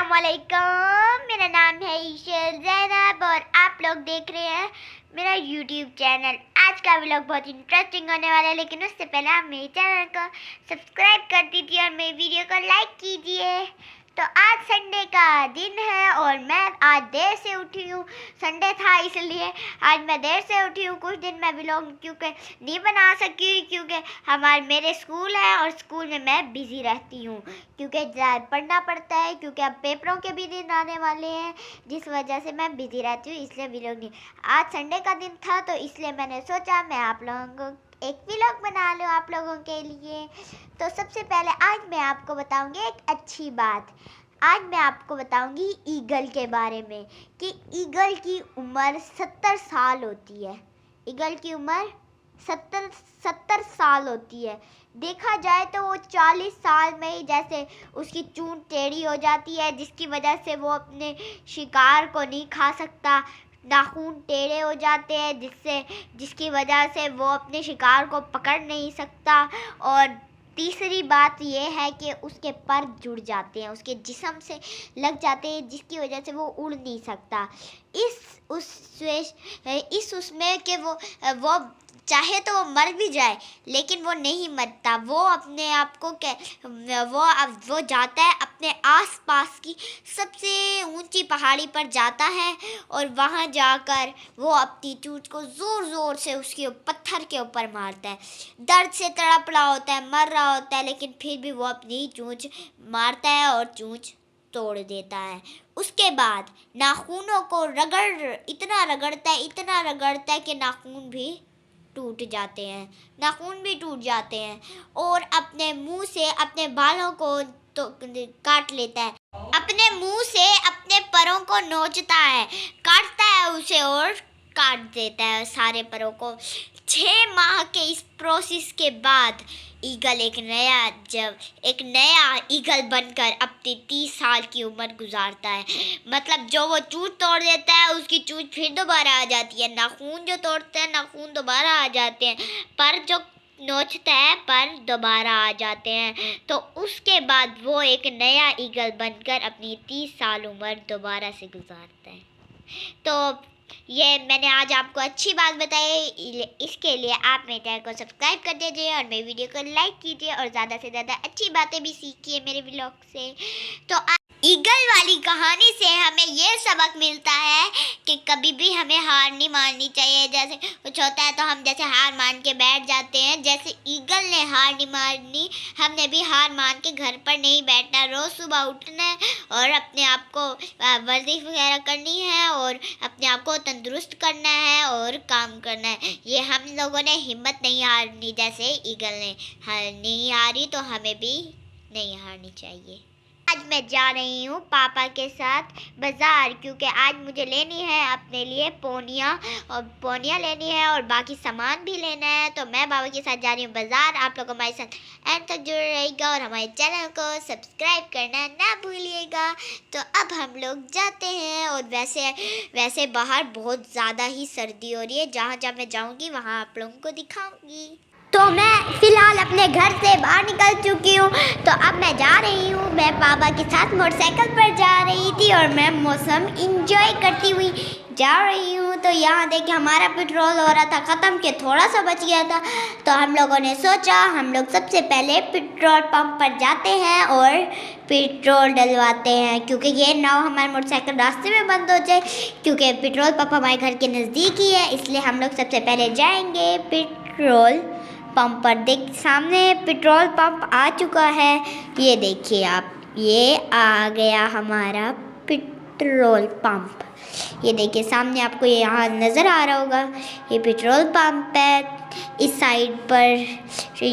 अस्सलामुअलैकुम, मेरा नाम है ईशल ज़ैनब और आप लोग देख रहे हैं मेरा यूट्यूब चैनल। आज का व्लॉग बहुत इंटरेस्टिंग होने वाला है, लेकिन उससे पहले आप मेरे चैनल को सब्सक्राइब कर दीजिए और मेरी वीडियो को लाइक कीजिए। तो आज संडे का दिन है और मैं आज देर से उठी हूँ। संडे था इसलिए आज मैं देर से उठी हूँ। कुछ दिन मैं व्लॉग क्योंकि नहीं बना सकी क्योंकि मेरे स्कूल है और स्कूल में मैं बिज़ी रहती हूँ क्योंकि पढ़ना पड़ता है, क्योंकि अब पेपरों के भी दिन आने वाले हैं, जिस वजह से मैं बिज़ी रहती हूँ, इसलिए व्लॉग नहीं। आज संडे का दिन था तो इसलिए मैंने सोचा मैं आप लोगों को एक व्लॉग बना लूँ आप लोगों के लिए। तो सबसे पहले आज मैं आपको बताऊंगी एक अच्छी बात। आज मैं आपको बताऊंगी ईगल के बारे में कि ईगल की उम्र 70 साल होती है। ईगल की उम्र 70 साल होती है। देखा जाए तो वो 40 साल में ही जैसे उसकी चूंट टेढ़ी हो जाती है, जिसकी वजह से वो अपने शिकार को नहीं खा सकता। नाखून टेढ़े हो जाते हैं जिसकी वजह से वो अपने शिकार को पकड़ नहीं सकता। और तीसरी बात ये है कि उसके पर जुड़ जाते हैं, उसके जिस्म से लग जाते हैं, जिसकी वजह से वो उड़ नहीं सकता। उसमें कि वो चाहे तो वो मर भी जाए लेकिन वो नहीं मरता। वो अपने आप को वो जाता है अपने आसपास की सबसे ऊंची पहाड़ी पर जाता है और वहाँ जाकर वो अपनी चोंच को ज़ोर ज़ोर से उसके पत्थर के ऊपर मारता है। दर्द से तड़प रहा होता है, मर रहा होता है, लेकिन फिर भी वो अपनी चोंच मारता है और चोंच तोड़ देता है। उसके बाद नाखूनों को इतना रगड़ता है कि नाखून भी टूट जाते हैं और अपने मुंह से अपने बालों को तो काट लेता है। अपने मुंह से अपने परों को नोचता है, काटता है उसे और काट देता है सारे परों को। 6 माह के इस प्रोसेस के बाद ईगल एक नया ईगल बनकर अपनी 30 साल की उम्र गुजारता है। मतलब जो वो चोंच तोड़ देता है उसकी चोंच फिर दोबारा आ जाती है, नाखून जो तोड़ता है नाखून दोबारा आ जाते हैं, पर जो नोचता है पर दोबारा आ जाते हैं। तो उसके बाद वो एक नया ईगल बनकर अपनी 30 साल उम्र दोबारा से गुजारता है। तो ये मैंने आज आपको अच्छी बात बताई, इसके लिए आप मेरे चैनल को सब्सक्राइब कर दीजिए और मेरी वीडियो को लाइक कीजिए और ज़्यादा से ज़्यादा अच्छी बातें भी सीखिए मेरे व्लॉग से। तो ईगल वाली कहानी से हमें ये सबक मिलता है कि कभी भी हमें हार नहीं माननी चाहिए। जैसे कुछ होता है तो हम जैसे हार मान के बैठ जाते हैं, जैसे ईगल ने हार नहीं मानी, हमने भी हार मान के घर पर नहीं बैठना। रोज़ सुबह उठना है और अपने आप को वर्जिश वगैरह करनी है और अपने आप को तंदुरुस्त करना है और काम करना है। ये हम लोगों ने हिम्मत नहीं हारनी, जैसे ईगल ने नहीं हारी तो हमें भी नहीं हारनी चाहिए। आज मैं जा रही हूँ पापा के साथ बाज़ार, क्योंकि आज मुझे लेनी है अपने लिए पोनिया लेनी है और बाकी सामान भी लेना है। तो मैं पापा के साथ जा रही हूँ बाज़ार। आप लोग हमारे साथ एंड तक जुड़े रहिएगा और हमारे चैनल को सब्सक्राइब करना ना भूलिएगा। तो अब हम लोग जाते हैं और वैसे बाहर बहुत ज़्यादा ही सर्दी हो रही है। जहाँ जहाँ मैं जाऊँगी वहाँ आप लोगों को दिखाऊँगी। तो मैं फ़िलहाल अपने घर से बाहर निकल चुकी हूँ। तो अब मैं जा रही हूँ, मैं पापा के साथ मोटरसाइकिल पर जा रही थी और मैं मौसम इंजॉय करती हुई जा रही हूँ। तो यहाँ देखिए हमारा पेट्रोल हो रहा था ख़त्म, के थोड़ा सा बच गया था। तो हम लोगों ने सोचा हम लोग सबसे पहले पेट्रोल पंप पर जाते हैं और पेट्रोल डलवाते हैं, क्योंकि ये नाव हमारी मोटरसाइकिल रास्ते में बंद हो जाए, क्योंकि पेट्रोल पंप हमारे घर के नज़दीक ही है। इसलिए हम लोग सबसे पहले जाएंगे पेट्रोल पंप पर। सामने पेट्रोल पंप आ चुका है, ये देखिए आप, ये आ गया हमारा पेट्रोल पंप। ये देखिए सामने आपको ये यहाँ नज़र आ रहा होगा, ये पेट्रोल पंप है। इस साइड पर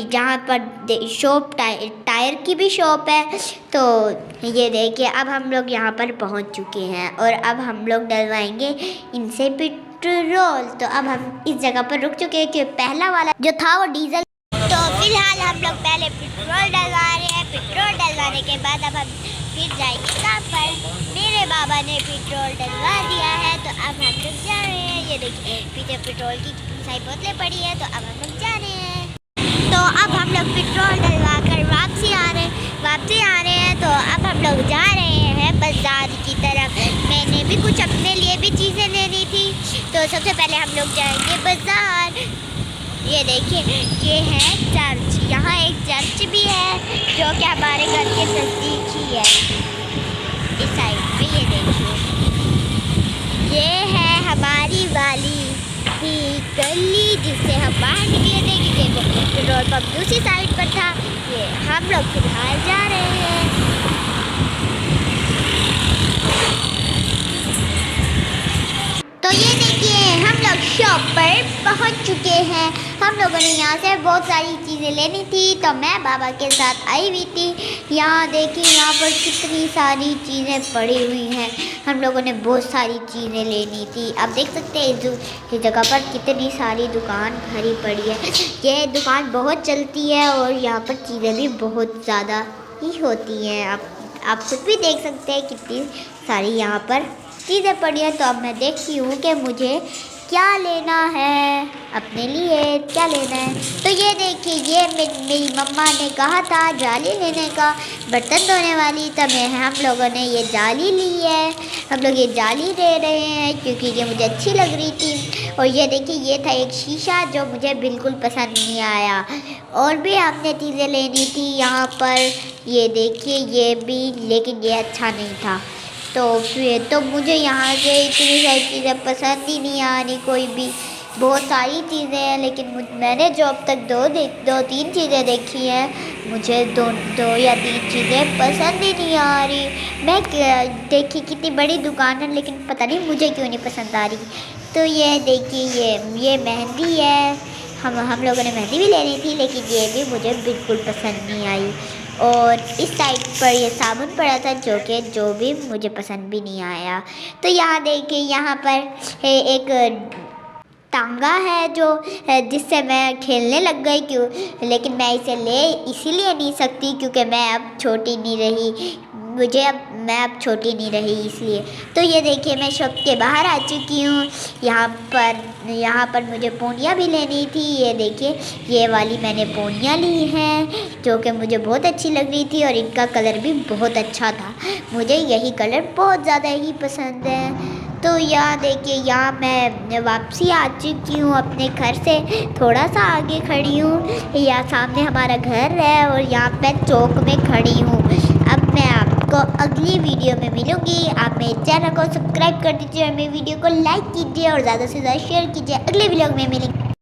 जहाँ पर शॉप टायर की भी शॉप है। तो ये देखिए अब हम लोग यहाँ पर पहुँच चुके हैं और अब हम लोग डलवाएंगे इनसे पेट्रोल। तो अब हम इस जगह पर रुक चुके हैं कि पहला वाला जो था वो डीजल। तो फिलहाल हम लोग पहले पेट्रोल डलवा रहे हैं। पेट्रोल डलवाने के बाद अब हम फिर जाएंगे काम पर। मेरे बाबा ने पेट्रोल डलवा दिया है तो अब हम लोग जा रहे हैं। ये देखिए पीछे पेट्रोल की सारी बोतलें पड़ी है। तो अब हम लोग जा रहे हैं। तो अब हम लोग पेट्रोल डलवा कर वापसी आ रहे हैं। तो अब हम लोग जा रहे हैं बस बाज़ार की तरफ। मैंने भी कुछ अपने लिए भी चीज़ें लेनी थी, तो सबसे पहले हम लोग जाएंगे बाज़ार। ये देखिए, ये है चर्च। यहाँ एक चर्च भी है जो कि हमारे घर के नज़दीक ही है। इस साइड पे ये देखिए, ये है हमारी वाली ही गली जिससे हम बाहर निकले थे, कि देखो पेट्रोल पंप दूसरी साइड पर था। ये हम लोग फिलहाल जा रहे हैं। तो ये देखिए, हम लोग शॉप पर पहुंच चुके हैं। हम लोगों ने यहाँ से बहुत सारी चीज़ें लेनी थी, तो मैं बाबा के साथ आई हुई थी। यहाँ देखिए, यहाँ पर कितनी सारी चीज़ें पड़ी हुई हैं। हम लोगों ने बहुत सारी चीज़ें लेनी थी। आप देख सकते हैं इस जगह पर कितनी सारी दुकान भरी पड़ी है। ये दुकान बहुत चलती है और यहाँ पर चीज़ें भी बहुत ज़्यादा ही होती हैं। आप खुद भी देख सकते हैं कितनी सारी यहाँ पर चीज़ें पड़ी है। तो अब मैं देखती हूँ कि मुझे क्या लेना है, अपने लिए क्या लेना है। तो ये देखिए, ये मेरी मम्मा ने कहा था जाली लेने का, बर्तन धोने वाली। तो हम लोगों ने ये जाली ली है। हम लोग ये जाली ले रहे हैं क्योंकि ये मुझे अच्छी लग रही थी। और ये देखिए, ये था एक शीशा जो मुझे बिल्कुल पसंद नहीं आया। और भी हमने चीज़ें लेनी थी यहाँ पर। ये देखिए, ये भी, लेकिन ये अच्छा नहीं था। तो फिर तो मुझे यहाँ से इतनी सारी चीज़ें पसंद ही नहीं आ रही, कोई भी। बहुत सारी चीज़ें हैं, लेकिन मैंने जो अब तक दो तीन चीज़ें देखी हैं, मुझे दो या तीन चीज़ें पसंद ही नहीं आ रही। मैं देखी कितनी बड़ी दुकान है, लेकिन पता नहीं मुझे क्यों नहीं पसंद आ रही। तो ये देखिए, ये मेहंदी है। हम लोगों ने मेहंदी भी लेनी थी, लेकिन ये भी मुझे बिल्कुल पसंद नहीं आई। और इस साइड पर ये साबुन पड़ा था जो भी मुझे पसंद भी नहीं आया। तो यहाँ देखिए, यहाँ पर एक टांगा है जो जिससे मैं खेलने लग गई। क्यों, लेकिन मैं इसे इसीलिए नहीं सकती क्योंकि मैं अब छोटी नहीं रही। मैं अब छोटी नहीं रही इसलिए। तो ये देखिए, मैं शॉप के बाहर आ चुकी हूँ। यहाँ पर मुझे पोनियाँ भी लेनी थी। ये देखिए, ये वाली मैंने पोनियाँ ली हैं जो कि मुझे बहुत अच्छी लग रही थी, और इनका कलर भी बहुत अच्छा था। मुझे यही कलर बहुत ज़्यादा ही पसंद है। तो यहाँ देखिए, यहाँ मैं वापसी आ चुकी हूँ अपने घर से। थोड़ा सा आगे खड़ी हूँ, यहाँ सामने हमारा घर है और यहाँ मैं चौक में खड़ी हूँ। अब मैं आपको अगली वीडियो में मिलूँगी। आप मेरे चैनल को सब्सक्राइब कर दीजिए और मेरी वीडियो को लाइक कीजिए और ज़्यादा से ज़्यादा शेयर कीजिए। अगले व्लॉग में मिलेंगे।